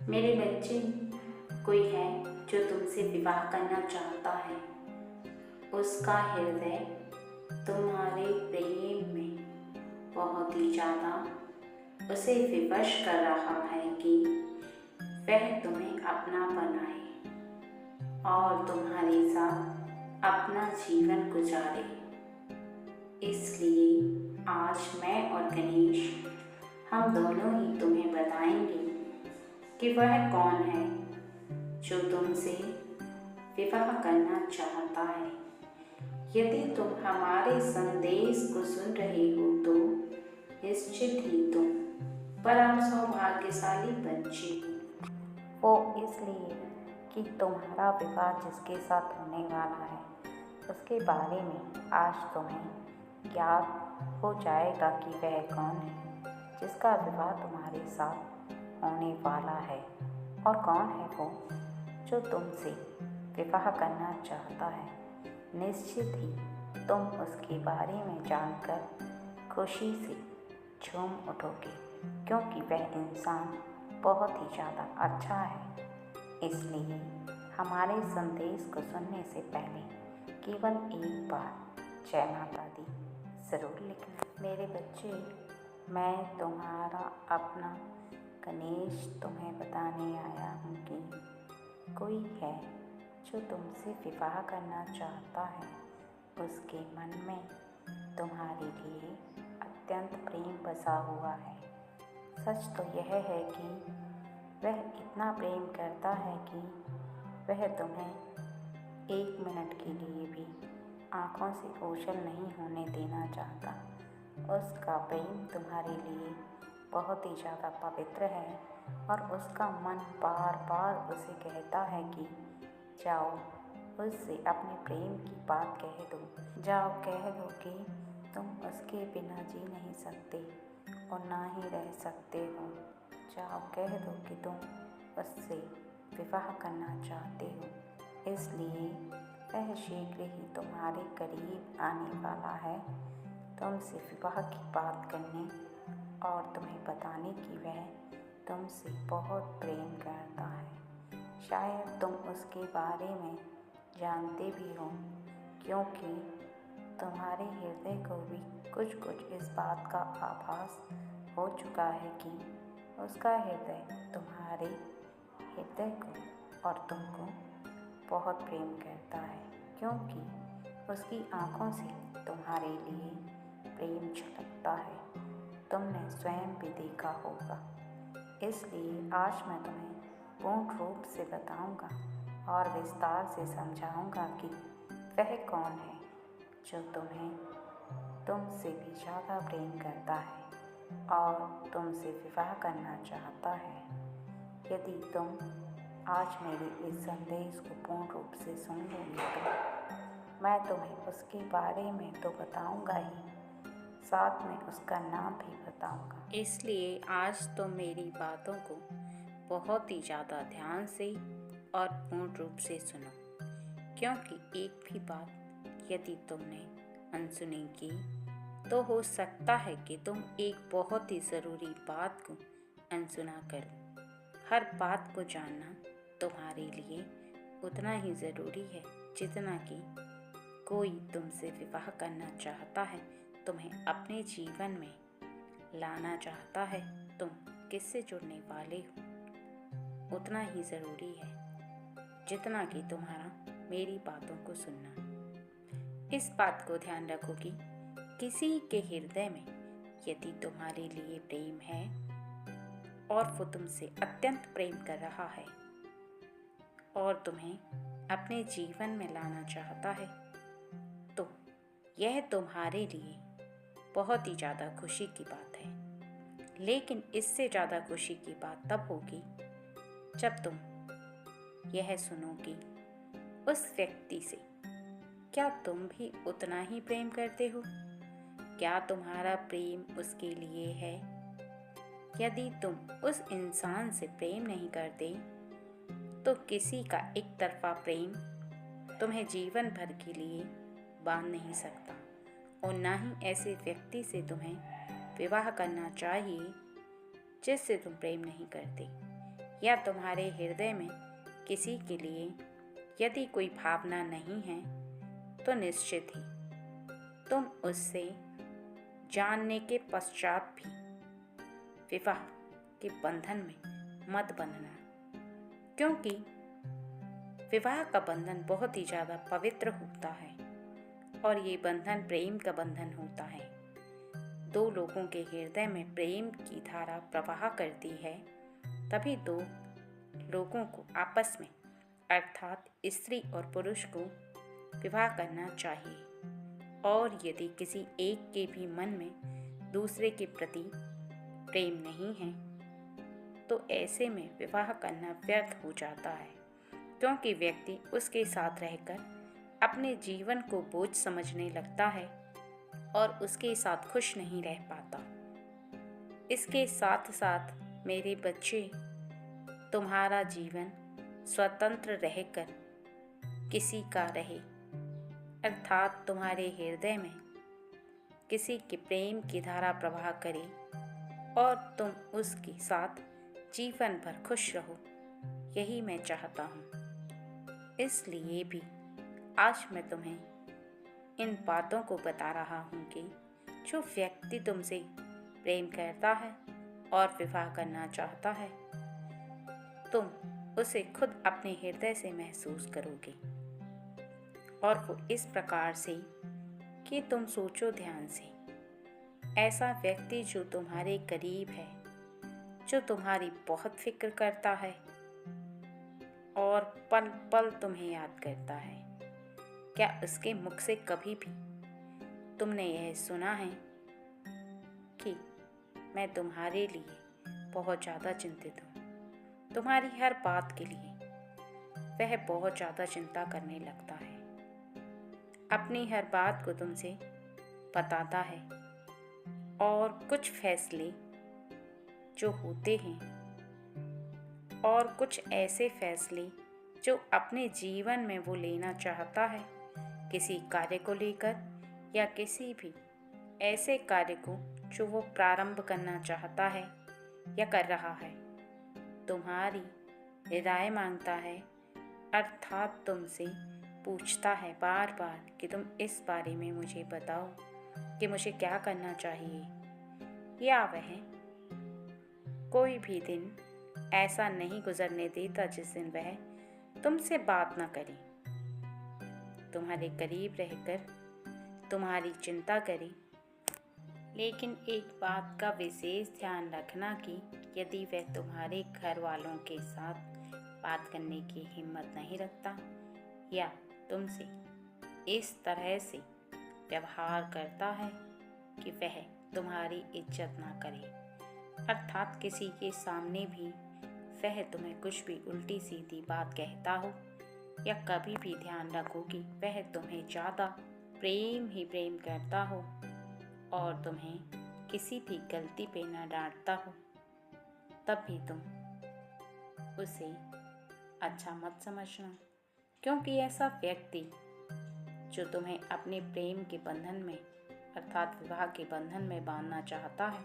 मेरे बच्चे, कोई है जो तुमसे विवाह करना चाहता है। उसका हृदय तुम्हारे प्रेम में बहुत ही ज़्यादा उसे विवश कर रहा है कि वह तुम्हें अपना बनाए और तुम्हारे साथ अपना जीवन गुजारे। इसलिए आज मैं और गणेश हम दोनों ही तुम्हें बताएंगे कि वह कौन है जो तुमसे विवाह करना चाहता है। यदि तुम हमारे संदेश को सुन रहे हो तो निश्चित ही तुम परम सौभाग्यशाली बच्चे हो। वो इसलिए कि तुम्हारा विवाह जिसके साथ होने वाला है उसके बारे में आज तुम्हें ज्ञात हो जाएगा कि वह कौन है जिसका विवाह तुम्हारे साथ होने वाला है, और कौन है वो जो तुमसे विवाह करना चाहता है। निश्चित ही तुम उसके बारे में जानकर खुशी से झूम उठोगे, क्योंकि वह इंसान बहुत ही ज़्यादा अच्छा है। इसलिए हमारे संदेश को सुनने से पहले केवल एक बार जय माता दी ज़रूर लिखना। मेरे बच्चे, मैं तुम्हारा अपना गणेश तुम्हें बताने आया हूँ कि कोई है जो तुमसे विवाह करना चाहता है। उसके मन में तुम्हारे लिए अत्यंत प्रेम बसा हुआ है। सच तो यह है कि वह इतना प्रेम करता है कि वह तुम्हें एक मिनट के लिए भी आँखों से ओझल नहीं होने देना चाहता। उसका प्रेम तुम्हारे लिए बहुत ही ज़्यादा पवित्र है और उसका मन बार बार उसे कहता है कि जाओ उससे अपने प्रेम की बात कह दो। जाओ कह दो कि तुम उसके बिना जी नहीं सकते और ना ही रह सकते हो। जाओ कह दो कि तुम उससे विवाह करना चाहते हो। इसलिए वह शीघ्र ही तुम्हारे करीब आने वाला है, तुमसे विवाह की बात करने और तुम्हें बताने कि वह तुमसे बहुत प्रेम करता है। शायद तुम उसके बारे में जानते भी हो, क्योंकि तुम्हारे हृदय को भी कुछ कुछ इस बात का आभास हो चुका है कि उसका हृदय तुम्हारे हृदय को और तुमको बहुत प्रेम करता है, क्योंकि उसकी आँखों से तुम्हारे लिए प्रेम छलकता है। तुमने स्वयं भी देखा होगा। इसलिए आज मैं तुम्हें पूर्ण रूप से बताऊंगा और विस्तार से समझाऊंगा कि वह कौन है जो तुम्हें तुमसे भी ज़्यादा प्रेम करता है और तुमसे विवाह करना चाहता है। यदि तुम आज मेरे इस संदेश को पूर्ण रूप से सुन लोगे तो मैं तुम्हें उसके बारे में तो बताऊंगा ही, साथ में उसका नाम भी बताऊंगा। इसलिए आज तुम मेरी बातों को बहुत ही ज़्यादा ध्यान से और पूर्ण रूप से सुनो, क्योंकि एक भी बात यदि तुमने अनसुनी की तो हो सकता है कि तुम एक बहुत ही ज़रूरी बात को अनसुना करो। हर बात को जानना तुम्हारे लिए उतना ही ज़रूरी है जितना कि कोई तुमसे विवाह करना चाहता है, तुम्हें अपने जीवन में लाना चाहता है, तुम किससे जुड़ने वाले हो, उतना ही ज़रूरी है जितना कि तुम्हारा मेरी बातों को सुनना। इस बात को ध्यान रखो कि किसी के हृदय में यदि तुम्हारे लिए प्रेम है और वो तुमसे अत्यंत प्रेम कर रहा है और तुम्हें अपने जीवन में लाना चाहता है, तो यह तुम्हारे लिए बहुत ही ज़्यादा खुशी की बात है। लेकिन इससे ज़्यादा खुशी की बात तब होगी जब तुम यह सुनोगी उस व्यक्ति से, क्या तुम भी उतना ही प्रेम करते हो? क्या तुम्हारा प्रेम उसके लिए है? यदि तुम उस इंसान से प्रेम नहीं करते तो किसी का एक तरफा प्रेम तुम्हें जीवन भर के लिए बांध नहीं सकता, और ना ही ऐसे व्यक्ति से तुम्हें विवाह करना चाहिए जिससे तुम प्रेम नहीं करते। या तुम्हारे हृदय में किसी के लिए यदि कोई भावना नहीं है तो निश्चित ही तुम उससे जानने के पश्चात भी विवाह के बंधन में मत बंधना, क्योंकि विवाह का बंधन बहुत ही ज़्यादा पवित्र होता है और ये बंधन प्रेम का बंधन होता है। दो लोगों के हृदय में प्रेम की धारा प्रवाह करती है, तभी दो लोगों को आपस में अर्थात स्त्री और पुरुष को विवाह करना चाहिए। और यदि किसी एक के भी मन में दूसरे के प्रति प्रेम नहीं है तो ऐसे में विवाह करना व्यर्थ हो जाता है, क्योंकि व्यक्ति उसके साथ रहकर अपने जीवन को बोझ समझने लगता है और उसके साथ खुश नहीं रह पाता। इसके साथ साथ मेरे बच्चे, तुम्हारा जीवन स्वतंत्र रहकर किसी का रहे, अर्थात तुम्हारे हृदय में किसी के प्रेम की धारा प्रवाह करे और तुम उसके साथ जीवन भर खुश रहो, यही मैं चाहता हूँ। इसलिए भी आज मैं तुम्हें इन बातों को बता रहा हूँ कि जो व्यक्ति तुमसे प्रेम करता है और विवाह करना चाहता है, तुम उसे खुद अपने हृदय से महसूस करोगे, और वो इस प्रकार से कि तुम सोचो ध्यान से। ऐसा व्यक्ति जो तुम्हारे करीब है, जो तुम्हारी बहुत फिक्र करता है और पल पल तुम्हें याद करता है, क्या उसके मुख से कभी भी तुमने यह सुना है कि मैं तुम्हारे लिए बहुत ज़्यादा चिंतित हूँ, तुम्हारी हर बात के लिए वह बहुत ज़्यादा चिंता करने लगता है, अपनी हर बात को तुमसे बताता है, और कुछ फैसले जो होते हैं और कुछ ऐसे फैसले जो अपने जीवन में वो लेना चाहता है, किसी कार्य को लेकर या किसी भी ऐसे कार्य को जो वो प्रारंभ करना चाहता है या कर रहा है, तुम्हारी राय मांगता है, अर्थात तुमसे पूछता है बार बार कि तुम इस बारे में मुझे बताओ कि मुझे क्या करना चाहिए। या वह कोई भी दिन ऐसा नहीं गुजरने देता जिस दिन वह तुमसे बात न करे, तुम्हारे करीब रहकर तुम्हारी चिंता करे। लेकिन एक बात का विशेष ध्यान रखना कि यदि वह तुम्हारे घर वालों के साथ बात करने की हिम्मत नहीं रखता या तुमसे इस तरह से व्यवहार करता है कि वह तुम्हारी इज्जत ना करे, अर्थात किसी के सामने भी वह तुम्हें कुछ भी उल्टी सीधी बात कहता हो, या कभी भी ध्यान रखो कि वह तुम्हें ज़्यादा प्रेम ही प्रेम करता हो और तुम्हें किसी भी गलती पे ना डांटता हो, तब भी तुम उसे अच्छा मत समझना, क्योंकि ऐसा व्यक्ति जो तुम्हें अपने प्रेम के बंधन में अर्थात विवाह के बंधन में बांधना चाहता है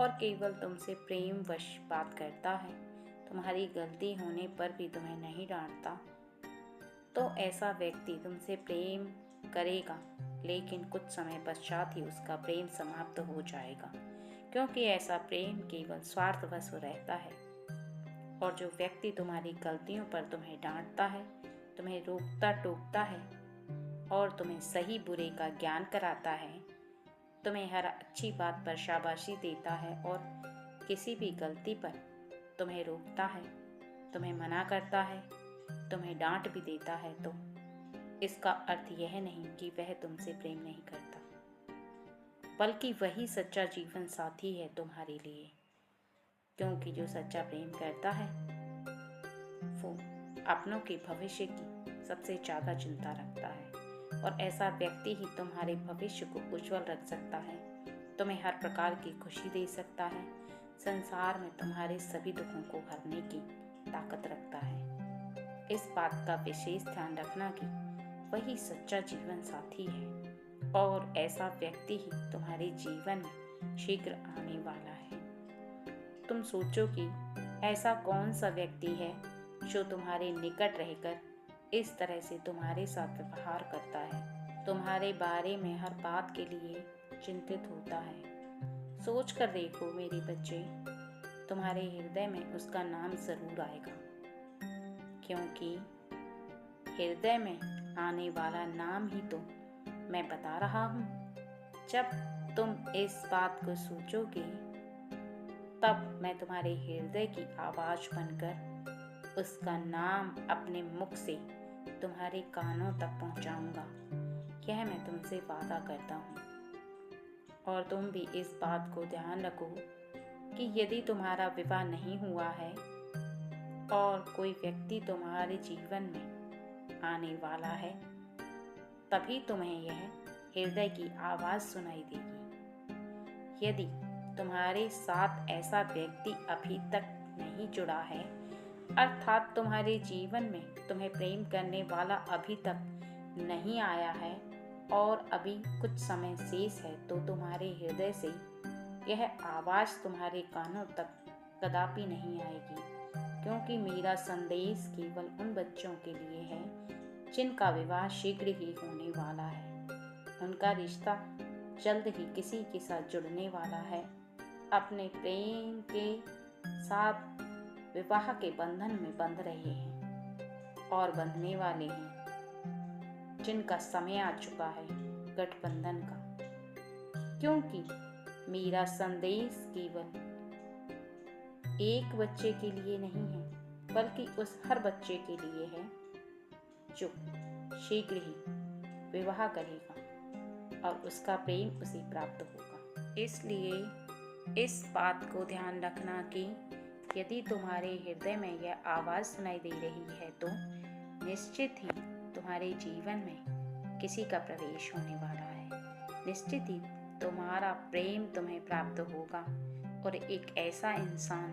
और केवल तुमसे प्रेमवश बात करता है, तुम्हारी गलती होने पर भी तुम्हें नहीं डांटता, तो ऐसा व्यक्ति तुमसे प्रेम करेगा, लेकिन कुछ समय पश्चात ही उसका प्रेम समाप्त हो जाएगा, क्योंकि ऐसा प्रेम केवल स्वार्थवश रहता है। और जो व्यक्ति तुम्हारी गलतियों पर तुम्हें डांटता है, तुम्हें रोकता टोकता है और तुम्हें सही बुरे का ज्ञान कराता है, तुम्हें हर अच्छी बात पर शाबाशी देता है और किसी भी गलती पर तुम्हें रोकता है, तुम्हें मना करता है, तुम्हें डांट भी देता है, तो इसका अर्थ यह नहीं कि वह तुमसे प्रेम नहीं करता, बल्कि वही सच्चा जीवन साथी है तुम्हारे लिए, क्योंकि जो सच्चा प्रेम करता है वो अपनों के भविष्य की सबसे ज़्यादा चिंता रखता है, और ऐसा व्यक्ति ही तुम्हारे भविष्य को उज्जवल रख सकता है, तुम्हें हर प्रकार की खुशी दे सकता है, संसार में तुम्हारे सभी दुखों को हरने की ताकत रखता है। इस बात का विशेष ध्यान रखना कि वही सच्चा जीवन साथी है और ऐसा व्यक्ति ही तुम्हारे जीवन में शीघ्र आने वाला है। तुम सोचो कि ऐसा कौन सा व्यक्ति है जो तुम्हारे निकट रहकर इस तरह से तुम्हारे साथ व्यवहार करता है, तुम्हारे बारे में हर बात के लिए चिंतित होता है? सोच कर देखो मेरे बच्चे, तुम्हारे हृदय में उसका नाम जरूर आएगा, क्योंकि हृदय में आने वाला नाम ही तो मैं बता रहा हूँ। जब तुम इस बात को सोचोगे, तब मैं तुम्हारे हृदय की आवाज बनकर उसका नाम अपने मुख से तुम्हारे कानों तक पहुंचाऊंगा। यह मैं तुमसे वादा करता हूँ। और तुम भी इस बात को ध्यान रखो कि यदि तुम्हारा विवाह नहीं हुआ है और कोई व्यक्ति तुम्हारे जीवन में आने वाला है, तभी तुम्हें यह हृदय की आवाज सुनाई देगी। यदि तुम्हारे साथ ऐसा व्यक्ति अभी तक नहीं जुड़ा है, अर्थात तुम्हारे जीवन में तुम्हें प्रेम करने वाला अभी तक नहीं आया है और अभी कुछ समय शेष है, तो तुम्हारे हृदय से यह आवाज तुम्हारे कानों तक कदापि नहीं आएगी, क्योंकि मेरा संदेश केवल उन बच्चों के लिए है जिनका विवाह शीघ्र ही होने वाला है। उनका रिश्ता जल्द ही किसी के साथ जुड़ने वाला है, अपने प्रेम के साथ विवाह के बंधन में बंध रहे हैं और बंधने वाले हैं, जिनका समय आ चुका है गठबंधन का। क्योंकि मेरा संदेश केवल एक बच्चे के लिए नहीं है, बल्कि उस हर बच्चे के लिए है जो शीघ्र ही विवाह करेगा और उसका प्रेम उसे प्राप्त होगा। इसलिए इस बात को ध्यान रखना कि यदि तुम्हारे हृदय में यह आवाज़ सुनाई दे रही है, तो निश्चित ही तुम्हारे जीवन में किसी का प्रवेश होने वाला है। निश्चित ही तुम्हारा प्रेम तुम्हें प्राप्त होगा और एक ऐसा इंसान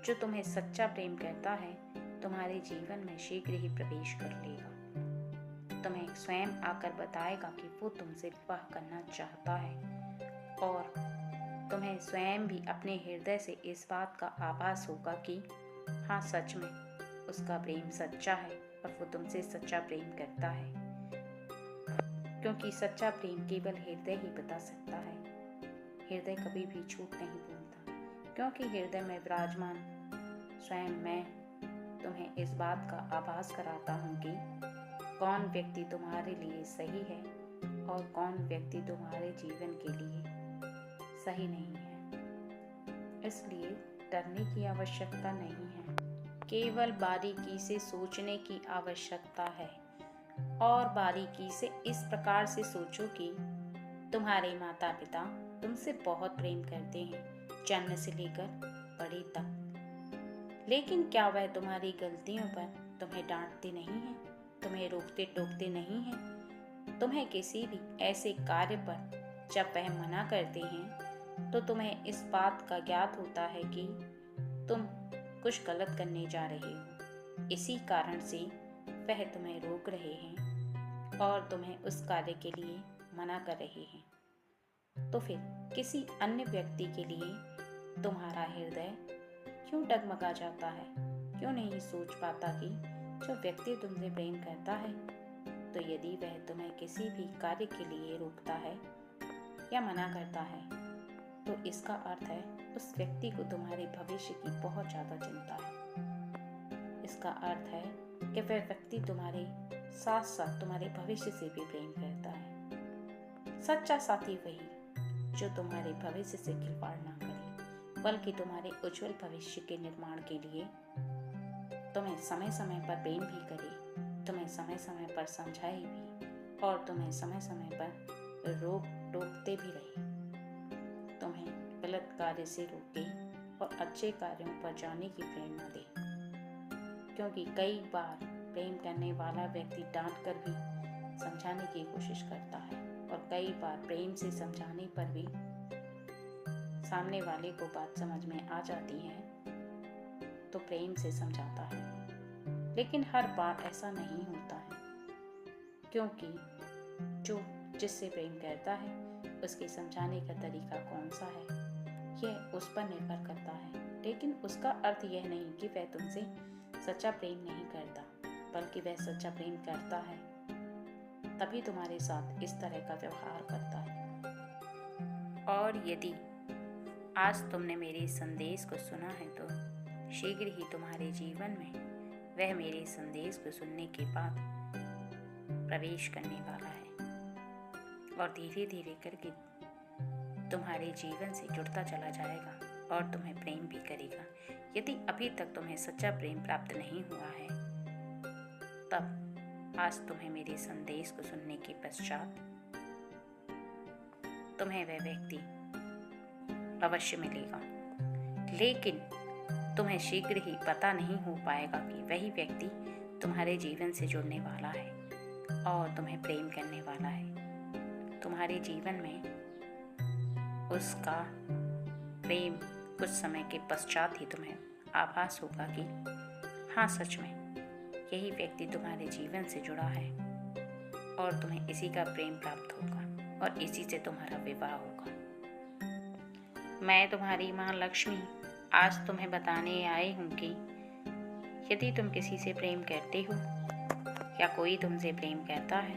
जो तुम्हें सच्चा प्रेम करता है, तुम्हारे जीवन में शीघ्र ही प्रवेश कर लेगा। तुम्हें स्वयं आकर बताएगा कि वो तुमसे विवाह करना चाहता है और तुम्हें स्वयं भी अपने हृदय से इस बात का आभास होगा कि हाँ, सच में उसका प्रेम सच्चा है और वो तुमसे सच्चा प्रेम करता है, क्योंकि सच्चा प्रेम केवल हृदय ही बता सकता है। हृदय कभी भी झूठ नहीं बोलता, क्योंकि हृदय में विराजमान स्वयं मैं तुम्हें इस बात का आभास कराता हूँ कि कौन व्यक्ति तुम्हारे लिए सही है और कौन व्यक्ति तुम्हारे जीवन के लिए सही नहीं है। इसलिए डरने की आवश्यकता नहीं है, केवल बारीकी से सोचने की आवश्यकता है। और बारीकी से इस प्रकार से सोचो कि तुम्हारे माता पिता तुमसे बहुत प्रेम करते हैं, जन्म से लेकर बड़े तक। लेकिन क्या वह तुम्हारी गलतियों पर तुम्हें डांटते नहीं हैं, तुम्हें रोकते टोकते नहीं हैं? तुम्हें किसी भी ऐसे कार्य पर जब वह मना करते हैं, तो तुम्हें इस बात का ज्ञात होता है कि तुम कुछ गलत करने जा रहे हो। इसी कारण से वह तुम्हें रोक रहे हैं और तुम्हें उस कार्य के लिए मना कर रहे हैं। तो फिर किसी अन्य व्यक्ति के लिए तुम्हारा हृदय क्यों डगमगा जाता है? क्यों नहीं सोच पाता कि जो व्यक्ति तुमसे प्रेम करता है, तो यदि वह तुम्हें किसी भी कार्य के लिए रोकता है या मना करता है, तो इसका अर्थ है उस व्यक्ति को तुम्हारे भविष्य की बहुत ज़्यादा चिंता है। इसका अर्थ है कि वह व्यक्ति तुम्हारे साथ साथ तुम्हारे भविष्य से भी प्रेम करता है। सच्चा साथी वही जो तुम्हारे भविष्य से खिलवाड़ ना करे, बल्कि तुम्हारे उज्जवल भविष्य के निर्माण के लिए तुम्हें समय समय पर प्रेम भी करे, तुम्हें समय समय पर समझाए भी और तुम्हें समय समय पर रोक टोकते भी रहे, तुम्हें गलत कार्य से रोके और अच्छे कार्यों पर जाने की प्रेरणा दे। क्योंकि कई बार प्रेम करने वाला व्यक्ति डांट कर भी समझाने की कोशिश करता है और कई बार प्रेम से समझाने पर भी सामने वाले को बात समझ में आ जाती है तो प्रेम से समझाता है। लेकिन हर बार ऐसा नहीं होता है, क्योंकि जो जिससे प्रेम करता है उसके समझाने का तरीका कौन सा है, यह उस पर निर्भर करता है लेकिन उसका अर्थ यह नहीं कि वह तुमसे सच्चा प्रेम नहीं करता, बल्कि वह सच्चा प्रेम करता है, तभी तुम्हारे साथ इस तरह का व्यवहार करता है। और यदि आज तुमने मेरे इस संदेश को सुना है तो शीघ्र ही तुम्हारे जीवन में वह मेरे संदेश को सुनने के बाद प्रवेश करने वाला है और धीरे धीरे करके तुम्हारे जीवन से जुड़ता चला जाएगा और तुम्हें प्रेम भी करेगा। यदि अभी तक तुम्हें सच्चा प्रेम प्राप्त नहीं हुआ है, तब आज तुम्हें मेरे संदेश को सुनने के पश्चात तुम्हें वह व्यक्ति अवश्य मिलेगा, लेकिन तुम्हें शीघ्र ही पता नहीं हो पाएगा कि वही व्यक्ति तुम्हारे जीवन से जुड़ने वाला है और तुम्हें प्रेम करने वाला है। तुम्हारे जीवन में उसका प्रेम कुछ समय के पश्चात ही तुम्हें आभास होगा कि हाँ, सच में यही व्यक्ति तुम्हारे जीवन से जुड़ा है और तुम्हें इसी का प्रेम प्राप्त होगा और इसी से तुम्हारा विवाह होगा। मैं तुम्हारी माँ लक्ष्मी आज तुम्हें बताने आई हूँ कि यदि तुम किसी से प्रेम करते हो या कोई तुमसे प्रेम करता है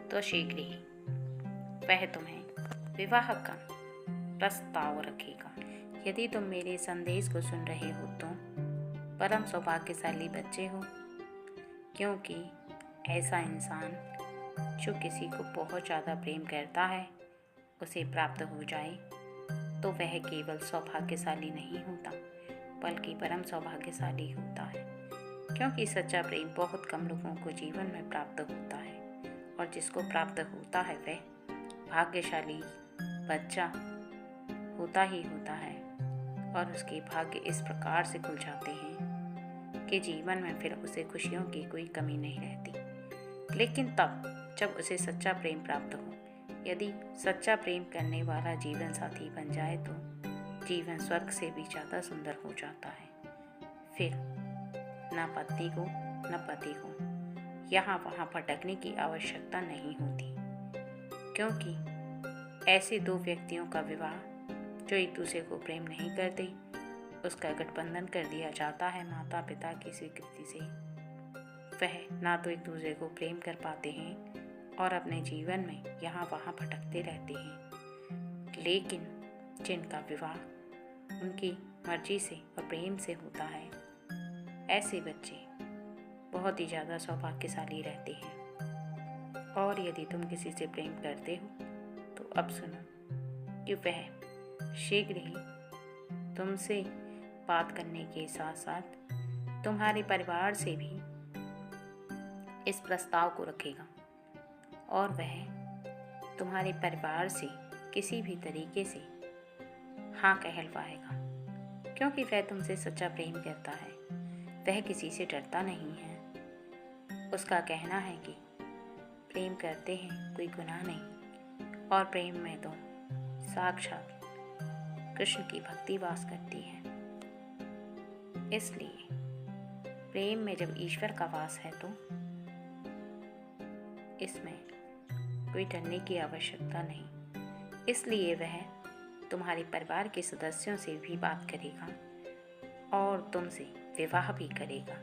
तो शीघ्र ही वह तुम्हें विवाह का प्रस्ताव रखेगा। यदि तुम मेरे संदेश को सुन रहे हो तो परम सौभाग्यशाली बच्चे हो, क्योंकि ऐसा इंसान जो किसी को बहुत ज़्यादा प्रेम करता है उसे प्राप्त हो जाए तो वह केवल सौभाग्यशाली नहीं होता बल्कि परम सौभाग्यशाली होता है, क्योंकि सच्चा प्रेम बहुत कम लोगों को जीवन में प्राप्त होता है और जिसको प्राप्त होता है वह भाग्यशाली बच्चा होता ही होता है और उसके भाग्य इस प्रकार से खुल जाते हैं कि जीवन में फिर उसे खुशियों की कोई कमी नहीं रहती। लेकिन तब जब उसे सच्चा प्रेम प्राप्त हो, यदि सच्चा प्रेम करने वाला जीवन साथी बन जाए तो जीवन स्वर्ग से भी ज़्यादा सुंदर हो जाता है। फिर न पत्नी को न पति को यहाँ वहाँ भटकने की आवश्यकता नहीं होती, क्योंकि ऐसे दो व्यक्तियों का विवाह जो एक दूसरे को प्रेम नहीं करते उसका गठबंधन कर दिया जाता है माता पिता की स्वीकृति से। वह ना तो एक दूसरे को प्रेम कर पाते हैं और अपने जीवन में यहाँ वहाँ भटकते रहते हैं, लेकिन जिनका विवाह उनकी मर्जी से और प्रेम से होता है, ऐसे बच्चे बहुत ही ज़्यादा सौभाग्यशाली रहते हैं। और यदि तुम किसी से प्रेम करते हो तो अब सुनो कि वह शीघ्र ही तुमसे बात करने के साथ साथ तुम्हारे परिवार से भी इस प्रस्ताव को रखेगा और वह तुम्हारे परिवार से किसी भी तरीके से हाँ कहलवाएगा, क्योंकि वह तुमसे सच्चा प्रेम करता है। वह किसी से डरता नहीं है। उसका कहना है कि प्रेम करते हैं कोई गुनाह नहीं और प्रेम में तो साक्षात कृष्ण की भक्ति वास करती है। इसलिए प्रेम में जब ईश्वर का वास है तो इसमें कोई डरने की आवश्यकता नहीं। इसलिए वह तुम्हारे परिवार के सदस्यों से भी बात करेगा और तुमसे विवाह भी करेगा।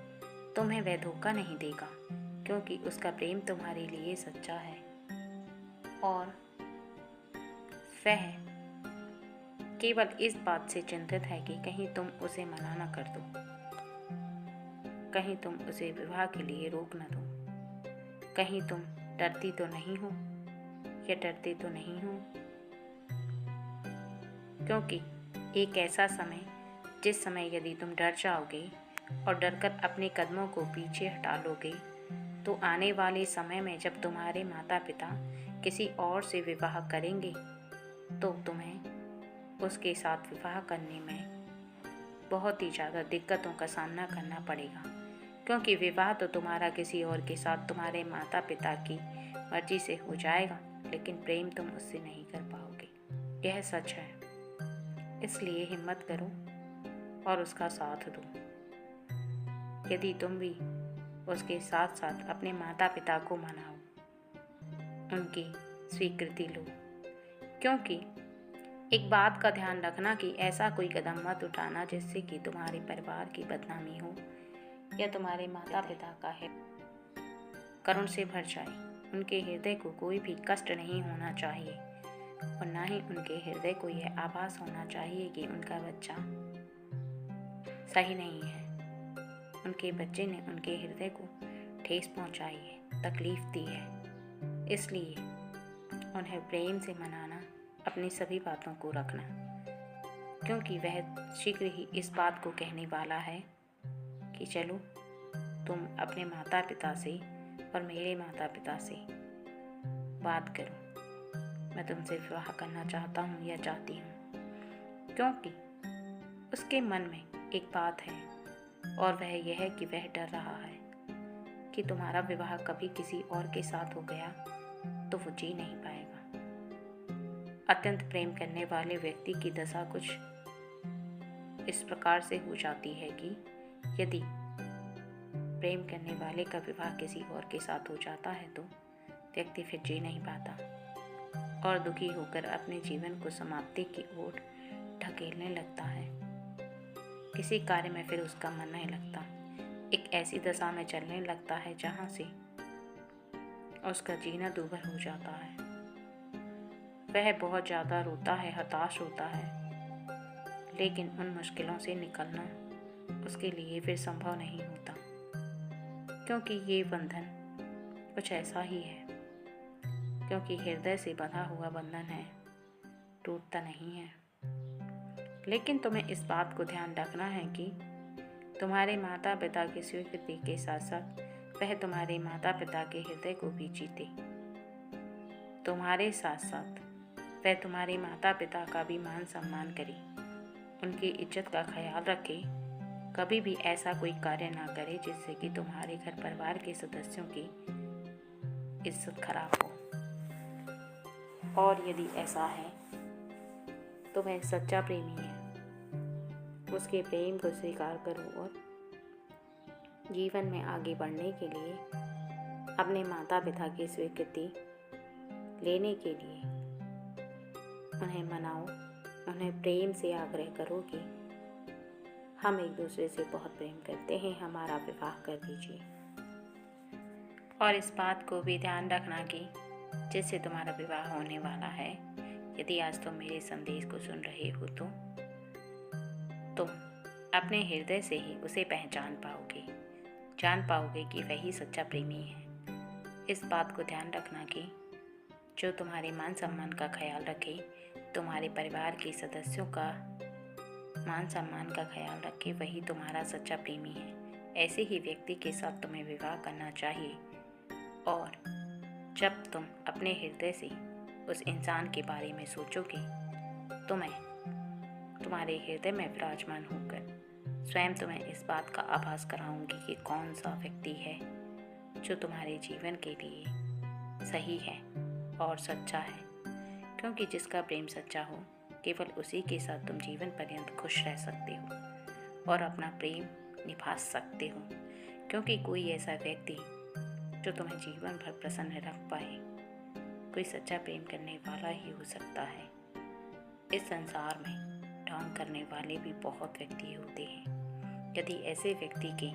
तुम्हें वह धोखा नहीं देगा, क्योंकि उसका प्रेम तुम्हारे लिए सच्चा है और वह केवल इस बात से चिंतित है कि कहीं तुम उसे मना न कर दो, कहीं तुम उसे विवाह के लिए रोक न दो, कहीं तुम डरती तो नहीं हो या डरते तो नहीं हो, क्योंकि एक ऐसा समय जिस समय यदि तुम डर जाओगे और डरकर अपने कदमों को पीछे हटा लोगे तो आने वाले समय में जब तुम्हारे माता पिता किसी और से विवाह करेंगे तो तुम्हें उसके साथ विवाह करने में बहुत ही ज़्यादा दिक्कतों का सामना करना पड़ेगा, क्योंकि विवाह तो तुम्हारा किसी और के साथ तुम्हारे माता पिता की मर्जी से हो जाएगा, लेकिन प्रेम तुम उससे नहीं कर पाओगे। यह सच है। इसलिए हिम्मत करो और उसका साथ दो। यदि तुम भी उसके साथ साथ अपने माता पिता को मनाओ, उनकी स्वीकृति लो, क्योंकि एक बात का ध्यान रखना कि ऐसा कोई कदम मत उठाना जिससे कि तुम्हारे परिवार की बदनामी हो या तुम्हारे माता पिता का है करुण से भर जाए। उनके हृदय को कोई भी कष्ट नहीं होना चाहिए और ना ही उनके हृदय को यह आभास होना चाहिए कि उनका बच्चा सही नहीं है। उनके बच्चे ने उनके हृदय को ठेस पहुंचाई है, तकलीफ दी है। इसलिए उन्हें प्रेम से मनाना, अपनी सभी बातों को रखना, क्योंकि वह शीघ्र ही इस बात को कहने वाला है कि चलो तुम अपने माता पिता से और मेरे माता पिता से बात करो, मैं तुमसे विवाह करना चाहता हूँ या चाहती हूँ। क्योंकि उसके मन में एक बात है और वह यह है कि वह डर रहा है कि तुम्हारा विवाह कभी किसी और के साथ हो गया तो वो जी नहीं पाएगा। अत्यंत प्रेम करने वाले व्यक्ति की दशा कुछ इस प्रकार से हो जाती है कि यदि प्रेम करने वाले का विवाह किसी और के साथ हो जाता है तो व्यक्ति फिर जी नहीं पाता और दुखी होकर अपने जीवन को समाप्ति की ओर ढकेलने लगता है। किसी कार्य में फिर उसका मन नहीं लगता, एक ऐसी दशा में चलने लगता है जहाँ से उसका जीना दूभर हो जाता है। वह बहुत ज़्यादा रोता है, हताश होता है, लेकिन उन मुश्किलों से निकलना उसके लिए फिर संभव नहीं होता, क्योंकि ये बंधन कुछ ऐसा ही है, क्योंकि हृदय से बंधा हुआ बंधन है, टूटता नहीं है। लेकिन तुम्हें इस बात को ध्यान रखना है कि तुम्हारे माता पिता की स्वीकृति के साथ साथ वह तुम्हारे माता पिता के हृदय को भी जीते। तुम्हारे साथ साथ वह तुम्हारे माता पिता का भी मान सम्मान करे, उनकी इज्जत का ख्याल रखे, कभी भी ऐसा कोई कार्य ना करे जिससे कि तुम्हारे घर परिवार के सदस्यों की इज्जत खराब हो। और यदि ऐसा है तो वह सच्चा प्रेमी है। उसके प्रेम को स्वीकार करो और जीवन में आगे बढ़ने के लिए अपने माता पिता की स्वीकृति लेने के लिए उन्हें मनाओ, उन्हें प्रेम से आग्रह करो कि हम एक दूसरे से बहुत प्रेम करते हैं, हमारा विवाह कर दीजिए। और इस बात को भी ध्यान रखना कि जिससे तुम्हारा विवाह होने वाला है, यदि आज तुम मेरे संदेश को सुन रहे हो तो तुम अपने हृदय से ही उसे पहचान पाओगे, जान पाओगे कि वही सच्चा प्रेमी है। इस बात को ध्यान रखना कि जो तुम्हारे मान सम्मान का ख्याल रखे, तुम्हारे परिवार के सदस्यों का मान सम्मान का ख्याल रखे, वही तुम्हारा सच्चा प्रेमी है। ऐसे ही व्यक्ति के साथ तुम्हें विवाह करना चाहिए। और जब तुम अपने हृदय से उस इंसान के बारे में सोचोगे तो मैं तुम्हारे हृदय में विराजमान होकर स्वयं तुम्हें इस बात का आभास कराऊंगी कि कौन सा व्यक्ति है जो तुम्हारे जीवन के लिए सही है और सच्चा है। क्योंकि जिसका प्रेम सच्चा हो, केवल उसी के साथ तुम जीवन पर्यंत खुश रह सकते हो और अपना प्रेम निभा सकते हो। क्योंकि कोई ऐसा व्यक्ति जो तुम्हें जीवन भर प्रसन्न रख पाए, कोई सच्चा प्रेम करने वाला ही हो सकता है। इस संसार में ढोंग करने वाले भी बहुत व्यक्ति होते हैं। यदि ऐसे व्यक्ति के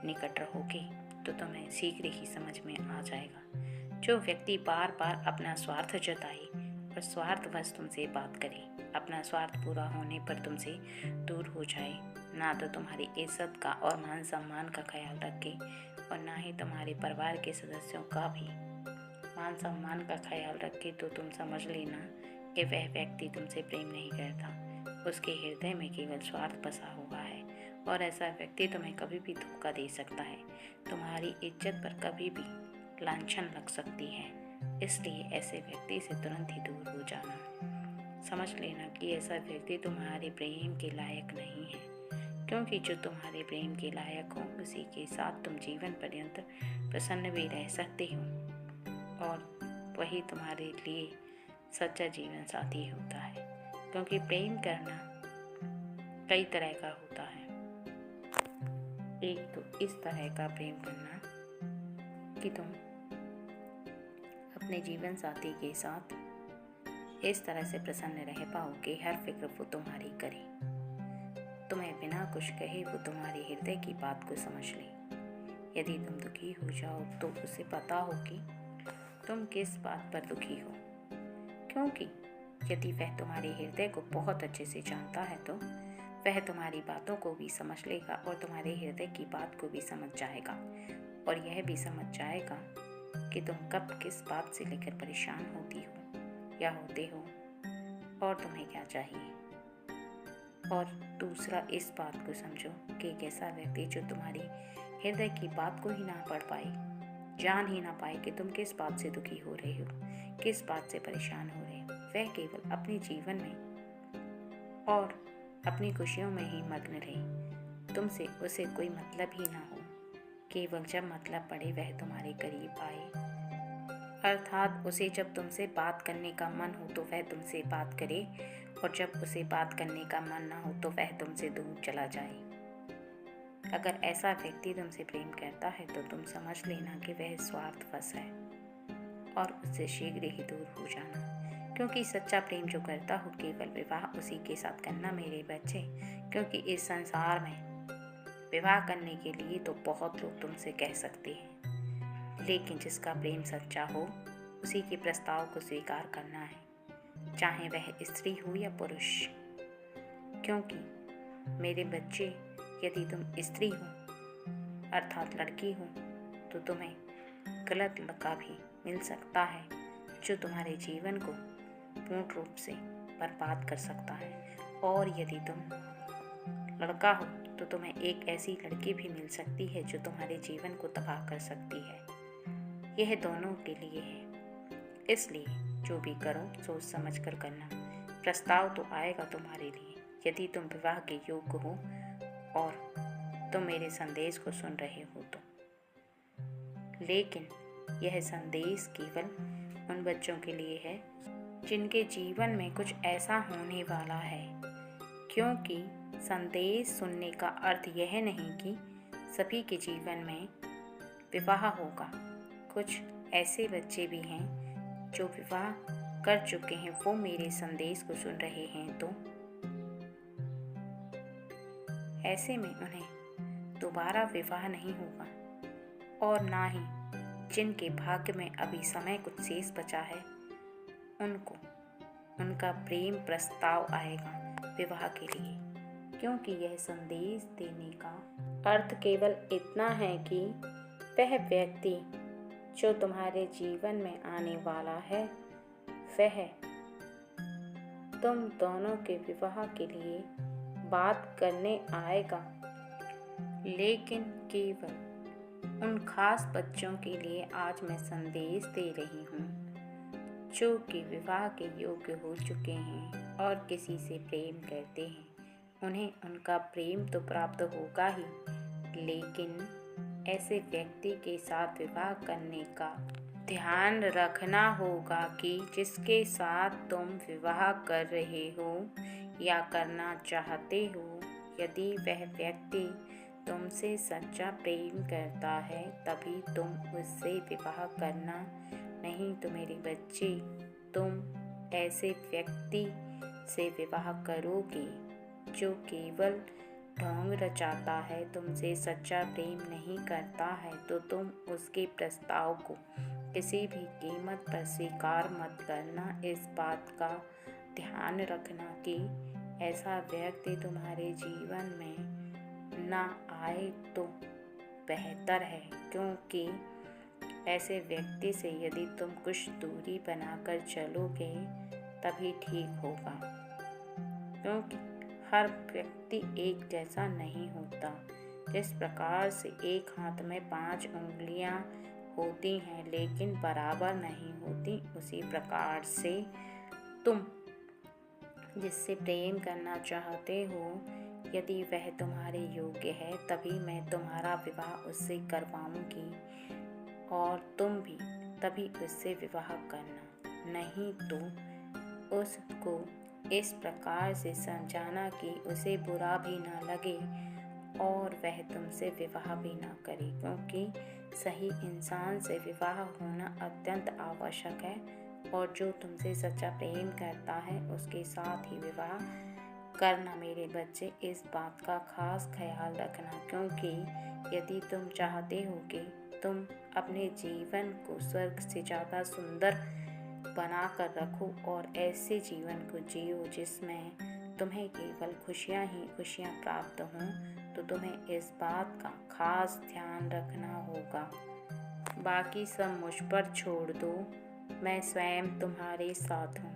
निकट रहोगे तो तुम्हें शीघ्र ही समझ में आ जाएगा। जो व्यक्ति बार बार अपना स्वार्थ जताए और स्वार्थवश तुमसे बात करे, अपना स्वार्थ पूरा होने पर तुमसे दूर हो जाए, ना तो तुम्हारी इज्जत का और मान सम्मान का ख्याल रखे और ना ही तुम्हारे परिवार के सदस्यों का भी मान सम्मान का ख्याल रखे, तो तुम समझ लेना कि वह व्यक्ति तुमसे प्रेम नहीं करता। उसके हृदय में केवल स्वार्थ बसा हुआ है और ऐसा व्यक्ति तुम्हें कभी भी धोखा दे सकता है। तुम्हारी इज्जत पर कभी भी लांछन लग सकती है। इसलिए ऐसे व्यक्ति से तुरंत ही दूर हो जाना। समझ लेना कि ऐसा व्यक्ति तुम्हारे प्रेम के लायक नहीं है, क्योंकि जो तुम्हारे प्रेम के लायक हो उसी के साथ तुम जीवन पर्यंत प्रसन्न भी रह सकते हो और वही तुम्हारे लिए सच्चा जीवन साथी होता है। क्योंकि प्रेम करना कई तरह का होता है। एक तो इस तरह का प्रेम करना कि तुम अपने जीवन साथी के साथ इस तरह से प्रसन्न रह पाओ कि हर फिक्र वो तुम्हारी करे, तुम्हें बिना कुछ कहे वो तुम्हारे हृदय की बात को समझ ले। यदि तुम दुखी हो जाओ तो उसे पता हो कि तुम किस बात पर दुखी हो, क्योंकि यदि वह तुम्हारे हृदय को बहुत अच्छे से जानता है तो वह तुम्हारी बातों को भी समझ लेगा और तुम्हारे हृदय की बात को भी समझ जाएगा, और यह भी समझ जाएगा कि तुम कब किस बात से लेकर परेशान होती हो या होते हो और तुम्हें क्या चाहिए। और दूसरा, इस बात को समझो कि एक ऐसा व्यक्ति जो तुम्हारी हृदय की बात को ही ना पढ़ पाए, जान ही ना पाए कि तुम किस बात से दुखी हो रहे हो, किस बात से परेशान हो रहे हो, वह केवल अपने जीवन में और अपनी खुशियों में ही मग्न रहे, तुमसे उसे कोई मतलब ही ना हो। केवल जब मतलब पड़े वह तुम्हारे करीब आए, अर्थात उसे जब तुमसे बात करने का मन हो तो वह तुमसे बात करे, और जब उसे बात करने का मन ना हो तो वह तुमसे दूर चला जाए। अगर ऐसा व्यक्ति तुमसे प्रेम करता है तो तुम समझ लेना कि वह स्वार्थवश है और उससे शीघ्र ही दूर हो जाना, क्योंकि सच्चा प्रेम जो करता हो केवल विवाह उसी के साथ करना मेरे बच्चे, क्योंकि इस संसार में विवाह करने के लिए तो बहुत लोग तुमसे कह सकते हैं, लेकिन जिसका प्रेम सच्चा हो उसी के प्रस्ताव को स्वीकार करना है, चाहे वह स्त्री हो या पुरुष। क्योंकि मेरे बच्चे, यदि तुम स्त्री हो अर्थात लड़की हो तो तुम्हें गलत लड़का भी मिल सकता है जो तुम्हारे जीवन को पूर्ण रूप से बर्बाद कर सकता है, और यदि तुम लड़का हो तो तुम्हें एक ऐसी लड़की भी मिल सकती है जो तुम्हारे जीवन को तबाह कर सकती है। यह दोनों के लिए है, इसलिए जो भी करो सोच समझ कर करना। प्रस्ताव तो आएगा तुम्हारे लिए यदि तुम विवाह के योग्य हो और तुम मेरे संदेश को सुन रहे हो तो। लेकिन यह संदेश केवल उन बच्चों के लिए है जिनके जीवन में कुछ ऐसा होने वाला है, क्योंकि संदेश सुनने का अर्थ यह नहीं कि सभी के जीवन में विवाह होगा। कुछ ऐसे बच्चे भी हैं जो विवाह कर चुके हैं, वो मेरे संदेश को सुन रहे हैं, तो ऐसे में उन्हें दोबारा विवाह नहीं होगा, और ना ही जिनके भाग्य में अभी समय कुछ शेष बचा है उनको उनका प्रेम प्रस्ताव आएगा विवाह के लिए, क्योंकि यह संदेश देने का अर्थ केवल इतना है कि वह व्यक्ति जो तुम्हारे जीवन में आने वाला है वह तुम दोनों के विवाह के लिए बात करने आएगा, लेकिन केवल उन खास बच्चों के लिए आज मैं संदेश दे रही हूँ जो कि विवाह के योग्य हो चुके हैं और किसी से प्रेम करते हैं। उन्हें उनका प्रेम तो प्राप्त होगा ही, लेकिन ऐसे व्यक्ति के साथ विवाह करने का ध्यान रखना होगा कि जिसके साथ तुम विवाह कर रहे हो या करना चाहते हो, यदि वह व्यक्ति तुमसे सच्चा प्रेम करता है तभी तुम उससे विवाह करना, नहीं तो मेरे बच्चे तुम ऐसे व्यक्ति से विवाह करोगे जो केवल ढोंग रचाता है, तुमसे सच्चा प्रेम नहीं करता है, तो तुम उसके प्रस्ताव को किसी भी कीमत पर स्वीकार मत करना। इस बात का ध्यान रखना कि ऐसा व्यक्ति तुम्हारे जीवन में ना आए तो बेहतर है, क्योंकि ऐसे व्यक्ति से यदि तुम कुछ दूरी बनाकर चलोगे तभी ठीक होगा, क्योंकि हर व्यक्ति एक जैसा नहीं होता। जिस प्रकार से एक हाथ में 5 उंगलियां होती हैं लेकिन बराबर नहीं होती, उसी प्रकार से तुम जिससे प्रेम करना चाहते हो यदि वह तुम्हारे योग्य है तभी मैं तुम्हारा विवाह उससे करवाऊंगी, और तुम भी तभी उससे विवाह करना, नहीं तो उसको इस प्रकार से समझाना कि उसे बुरा भी ना लगे और वह तुमसे विवाह भी ना करे, क्योंकि सही इंसान से विवाह होना अत्यंत आवश्यक है। और जो तुमसे सच्चा प्रेम करता है उसके साथ ही विवाह करना मेरे बच्चे। इस बात का खास ख्याल रखना, क्योंकि यदि तुम चाहते हो कि तुम अपने जीवन को स्वर्ग से ज़्यादा सुंदर बना कर रखो और ऐसे जीवन को जियो जिसमें तुम्हें केवल खुशियाँ ही खुशियाँ प्राप्त हों, तो तुम्हें इस बात का खास ध्यान रखना होगा। बाकी सब मुझ पर छोड़ दो, मैं स्वयं तुम्हारे साथ हूँ।